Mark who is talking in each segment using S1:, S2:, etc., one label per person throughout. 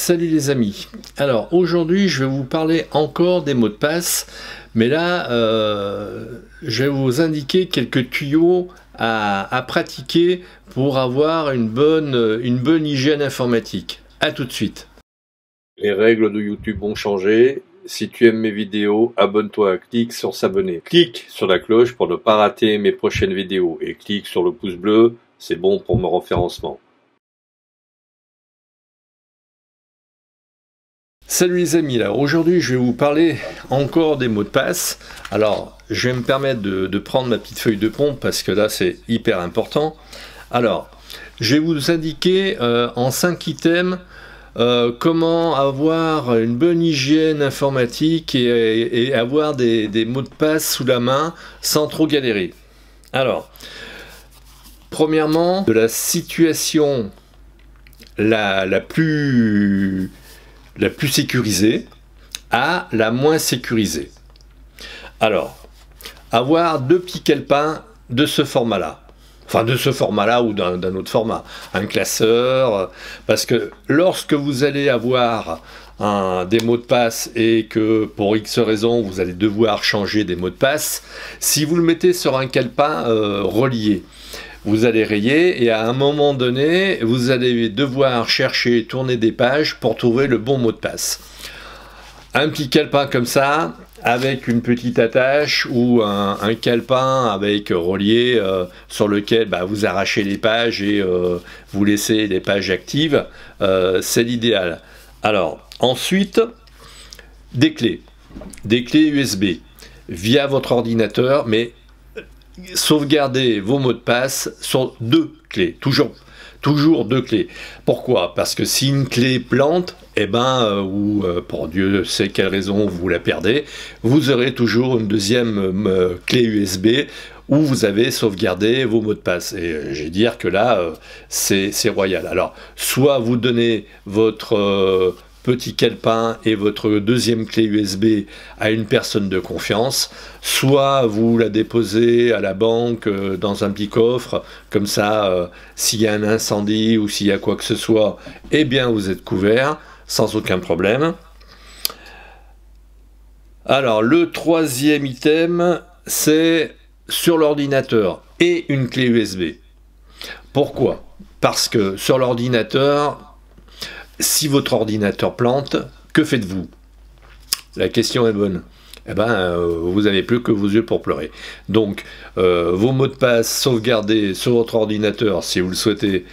S1: Salut les amis. Alors aujourd'hui je vais vous parler encore des mots de passe, mais là je vais vous indiquer quelques tuyaux à pratiquer pour avoir une bonne hygiène informatique. A tout de suite.
S2: Les règles de YouTube ont changé. Si tu aimes mes vidéos, abonne-toi, clique sur s'abonner. Clique sur la cloche pour ne pas rater mes prochaines vidéos et clique sur le pouce bleu, c'est bon pour mon référencement.
S1: Salut les amis, là aujourd'hui je vais vous parler encore des mots de passe. Alors je vais me permettre de prendre ma petite feuille de pompe parce que là c'est hyper important. Alors je vais vous indiquer en 5 items comment avoir une bonne hygiène informatique et avoir des mots de passe sous la main sans trop galérer. Alors premièrement, de la situation la plus sécurisée à la moins sécurisée. Alors, avoir deux petits calepins de ce format-là. Enfin, de ce format-là ou d'un autre format. Un classeur. Parce que lorsque vous allez avoir des mots de passe et que pour X raison vous allez devoir changer des mots de passe, si vous le mettez sur un calepin relié, vous allez rayer et à un moment donné, vous allez devoir chercher, tourner des pages pour trouver le bon mot de passe. Un petit calepin comme ça, avec une petite attache ou un calepin avec relié sur lequel vous arrachez les pages et vous laissez les pages actives, c'est l'idéal. Alors, ensuite, des clés USB via votre ordinateur, mais sauvegardez vos mots de passe sur deux clés, toujours deux clés. Pourquoi? Parce que si une clé plante, ou pour Dieu sait quelle raison vous la perdez, vous aurez toujours une deuxième clé USB où vous avez sauvegardé vos mots de passe. Et je vais dire que là, c'est royal. Alors, soit vous donnez votre petit calepin et votre deuxième clé USB à une personne de confiance, soit vous la déposez à la banque dans un petit coffre, comme ça, s'il y a un incendie ou s'il y a quoi que ce soit, eh bien vous êtes couvert, sans aucun problème. Alors, le troisième item, c'est sur l'ordinateur et une clé USB. Pourquoi? Parce que sur l'ordinateur, si votre ordinateur plante, que faites-vous? La question est bonne. Vous n'avez plus que vos yeux pour pleurer. Donc, vos mots de passe sauvegardés sur votre ordinateur, si vous le souhaitez,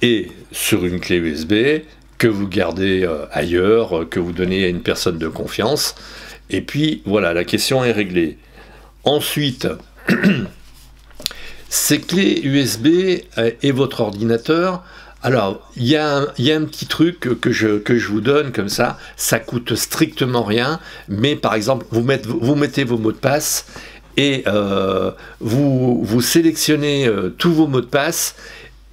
S1: et sur une clé USB, que vous gardez ailleurs, que vous donnez à une personne de confiance. Et puis, voilà, la question est réglée. Ensuite, ces clés USB et votre ordinateur. Alors, il y a un petit truc que je vous donne comme ça coûte strictement rien, mais par exemple, vous mettez vos mots de passe et vous sélectionnez tous vos mots de passe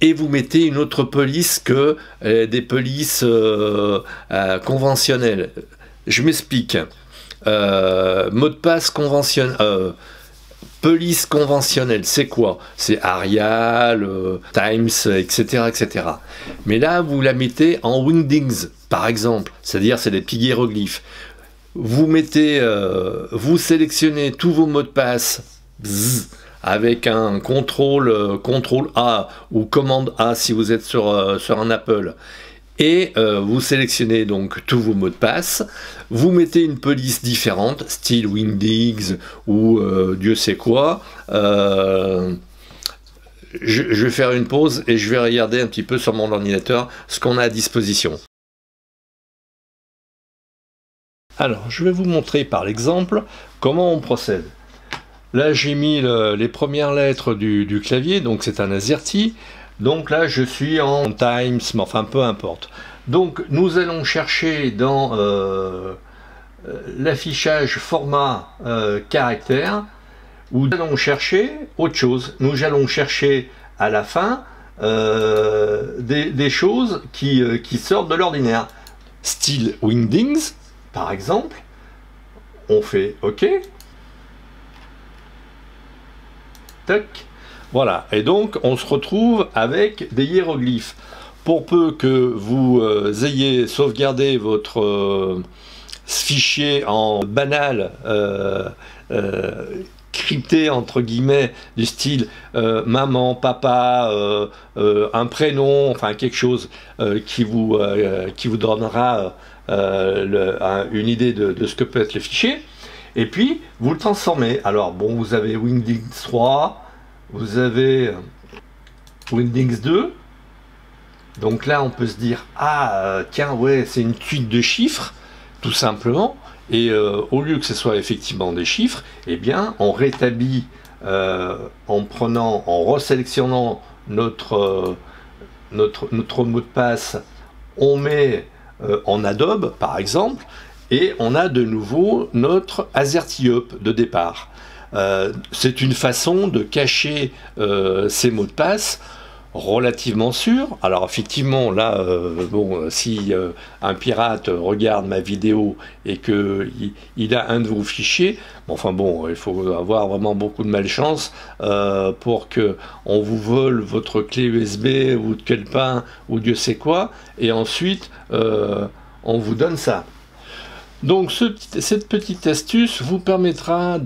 S1: et vous mettez une autre police que des polices conventionnelles. Je m'explique. Mot de passe conventionnel. Police conventionnelle, c'est quoi? C'est Arial, Times, etc., etc. Mais là, vous la mettez en Wingdings, par exemple. C'est-à-dire, c'est des petits hiéroglyphes. Vous mettez, vous sélectionnez tous vos mots de passe avec un contrôle A ou commande A si vous êtes sur un Apple. Et vous sélectionnez donc tous vos mots de passe, vous mettez une police différente, style Wingdings ou Dieu sait quoi. Je vais faire une pause et je vais regarder un petit peu sur mon ordinateur ce qu'on a à disposition. Alors, je vais vous montrer par l'exemple comment on procède. Là, j'ai mis les premières lettres du clavier, donc c'est un AZERTY. Donc là, je suis en Times, mais enfin, peu importe. Donc, nous allons chercher dans l'affichage format caractère, où nous allons chercher autre chose. Nous allons chercher à la fin des choses qui sortent de l'ordinaire. Style Wingdings, par exemple. On fait OK. Tac. Voilà, et donc on se retrouve avec des hiéroglyphes. pour peu que vous ayez sauvegardé votre fichier en banal, crypté entre guillemets, du style maman, papa, un prénom, enfin quelque chose qui vous donnera une idée de ce que peut être le fichier, et puis vous le transformez. Alors bon, vous avez Wingdings 3, vous avez Wingdings 2, donc là on peut se dire ah tiens ouais, c'est une suite de chiffres tout simplement, et au lieu que ce soit effectivement des chiffres, eh bien on rétablit en resélectionnant notre mot de passe, on met en Adobe par exemple, et on a de nouveau notre AZERTY-UP de départ. C'est une façon de cacher ces mots de passe relativement sûr. Alors effectivement là, bon, si un pirate regarde ma vidéo et que il a un de vos fichiers, enfin bon, il faut avoir vraiment beaucoup de malchance pour que on vous vole votre clé USB ou de calepin ou Dieu sait quoi, et ensuite on vous donne ça. Donc cette petite astuce vous permettra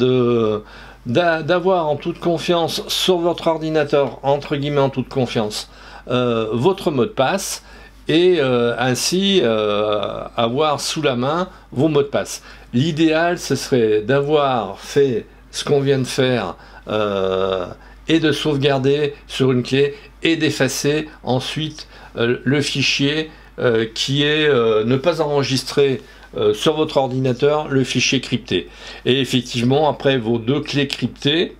S1: d'avoir en toute confiance sur votre ordinateur, entre guillemets en toute confiance, votre mot de passe, et ainsi avoir sous la main vos mots de passe. L'idéal, ce serait d'avoir fait ce qu'on vient de faire et de sauvegarder sur une clé et d'effacer ensuite le fichier qui est ne pas enregistré sur votre ordinateur, le fichier crypté. Et effectivement, après vos deux clés cryptées,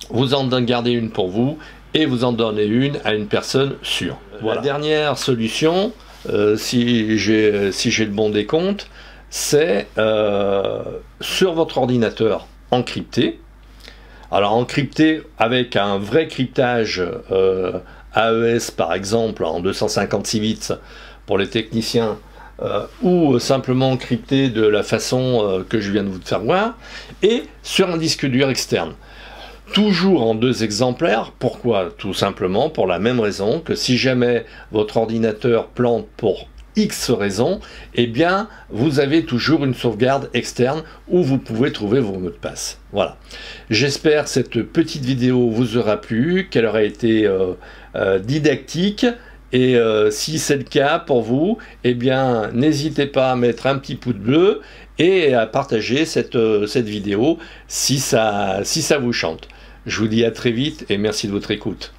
S1: vous en gardez une pour vous et vous en donnez une à une personne sûre. Voilà. La dernière solution, si j'ai le bon décompte, c'est sur votre ordinateur encrypté. Alors encrypté avec un vrai cryptage AES par exemple en 256 bits pour les techniciens, ou simplement crypté de la façon que je viens de vous faire voir, et sur un disque dur externe. Toujours en 2 exemplaires. Pourquoi? Tout simplement pour la même raison que si jamais votre ordinateur plante pour X raisons, eh bien vous avez toujours une sauvegarde externe où vous pouvez trouver vos mots de passe. Voilà. J'espère que cette petite vidéo vous aura plu, qu'elle aura été didactique. Et si c'est le cas pour vous, eh bien n'hésitez pas à mettre un petit pouce bleu et à partager cette vidéo si ça vous chante. Je vous dis à très vite et merci de votre écoute.